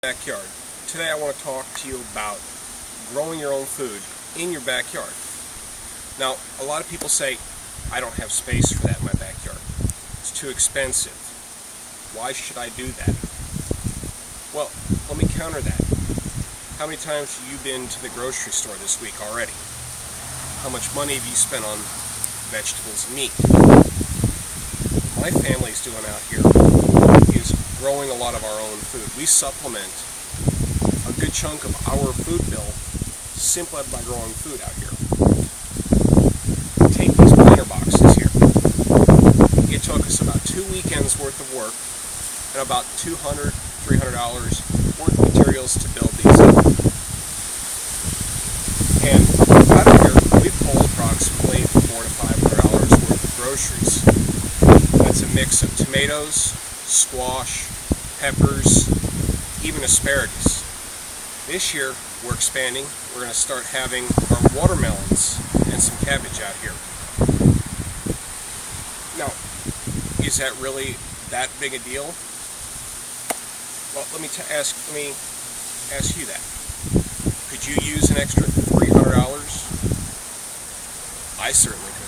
Backyard. Today I want to talk to you about growing your own food in your backyard. Now, a lot of people say, I don't have space for that in my backyard. It's too expensive. Why should I do that? Well, let me counter that. How many times have you been to the grocery store this week already? How much money have you spent on vegetables and meat? My family's doing out here is growing a lot of our own food. We supplement a good chunk of our food bill simply by growing food out here. Take these planter boxes here. It took us about 2 weekends worth of work and about $200, $300 worth of materials to build these up. And out of here, we pulled approximately $400 to $500 worth of groceries. That's a mix of tomatoes, squash, peppers, even asparagus. This year we're expanding. We're going to start having our watermelons and some cabbage out here. Now, is that really that big a deal? Well, let me ask you that. Could you use an extra $300? I certainly could.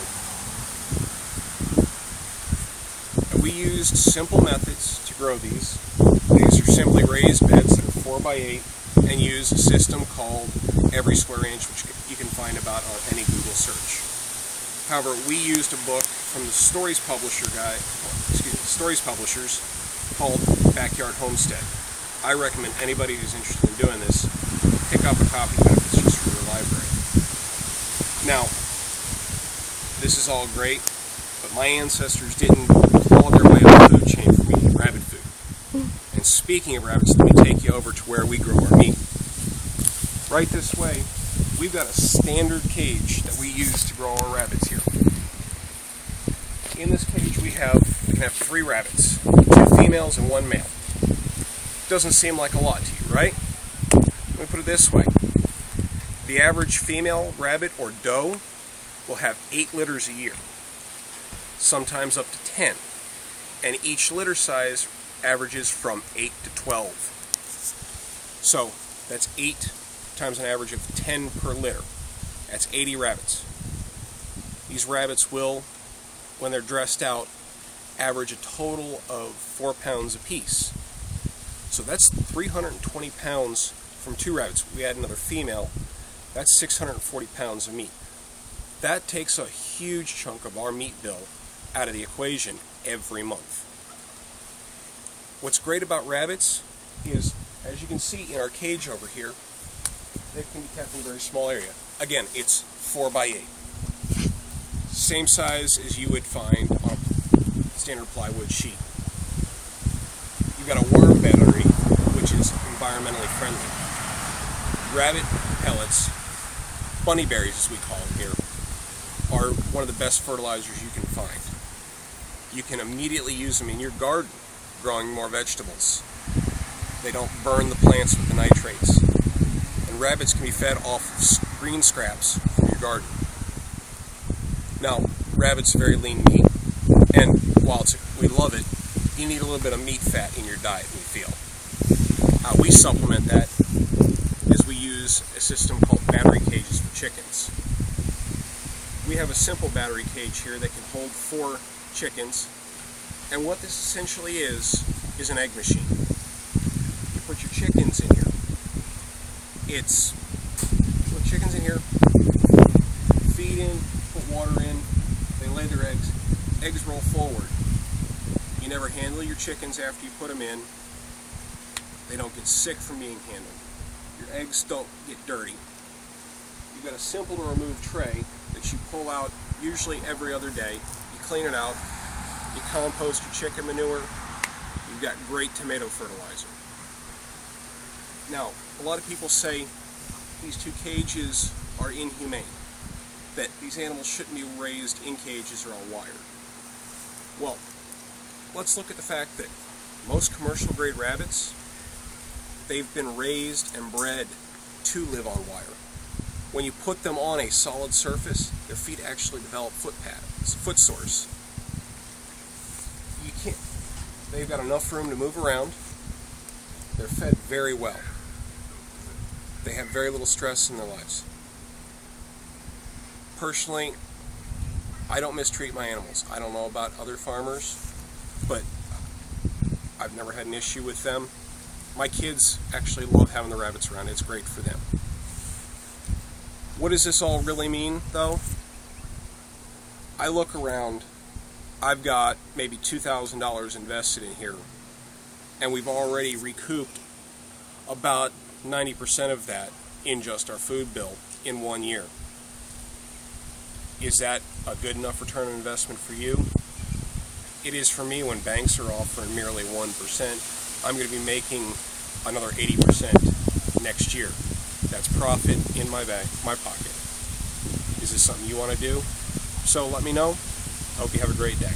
We used simple methods to grow these. These are simply raised beds that are 4x8 and use a system called Every Square Inch, which you can find about on any Google search. However, we used a book from the Stories Publishers called Backyard Homestead. I recommend anybody who's interested in doing this pick up a copy of it if it's just for your library. Now, this is all great, but my ancestors didn't claw their way up the food chain for eating rabbit food. And speaking of rabbits, let me take you over to where we grow our meat. Right this way, we've got a standard cage that we use to grow our rabbits here. In this cage we can have 3 rabbits, 2 females and 1 male. Doesn't seem like a lot to you, right? Let me put it this way. The average female rabbit or doe will have 8 litters a year, sometimes up to 10. And each litter size averages from 8 to 12. So that's 8 times an average of 10 per litter. That's 80 rabbits. These rabbits will, when they're dressed out, average a total of 4 pounds apiece. So that's 320 pounds from 2 rabbits. We add another female, that's 640 pounds of meat. That takes a huge chunk of our meat bill out of the equation every month. What's great about rabbits is, as you can see in our cage over here, they can be kept in a very small area. Again, it's 4x8. Same size as you would find on a standard plywood sheet. You've got a worm bed underneath, which is environmentally friendly. Rabbit pellets, bunny berries as we call them here, are one of the best fertilizers you can find. You can immediately use them in your garden, growing more vegetables. They don't burn the plants with the nitrates. And rabbits can be fed off of green scraps from your garden. Now, rabbit's very lean meat, and while we love it, you need a little bit of meat fat in your diet, we feel. How we supplement that is we use a system called battery cages for chickens. We have a simple battery cage here that can hold 4 chickens, and what this essentially is an egg machine. You put your chickens in here. Put chickens in here, feed in, put water in, they lay their eggs. Eggs roll forward. You never handle your chickens after you put them in. They don't get sick from being handled. Your eggs don't get dirty. You've got a simple to remove tray that you pull out usually every other day. You clean it out. You compost your chicken manure, you've got great tomato fertilizer. Now, a lot of people say these 2 cages are inhumane, that these animals shouldn't be raised in cages or on wire. Well, let's look at the fact that most commercial grade rabbits, they've been raised and bred to live on wire. When you put them on a solid surface, their feet actually develop foot sores. They've got enough room to move around. They're fed very well. They have very little stress in their lives. Personally, I don't mistreat my animals. I don't know about other farmers, but I've never had an issue with them. My kids actually love having the rabbits around. It's great for them. What does this all really mean, though? I look around, I've got maybe $2,000 invested in here, and we've already recouped about 90% of that in just our food bill in 1 year. Is that a good enough return on investment for you? It is for me when banks are offering merely 1%. I'm going to be making another 80% next year. That's profit in my pocket. Is this something you want to do? So let me know. I hope you have a great day.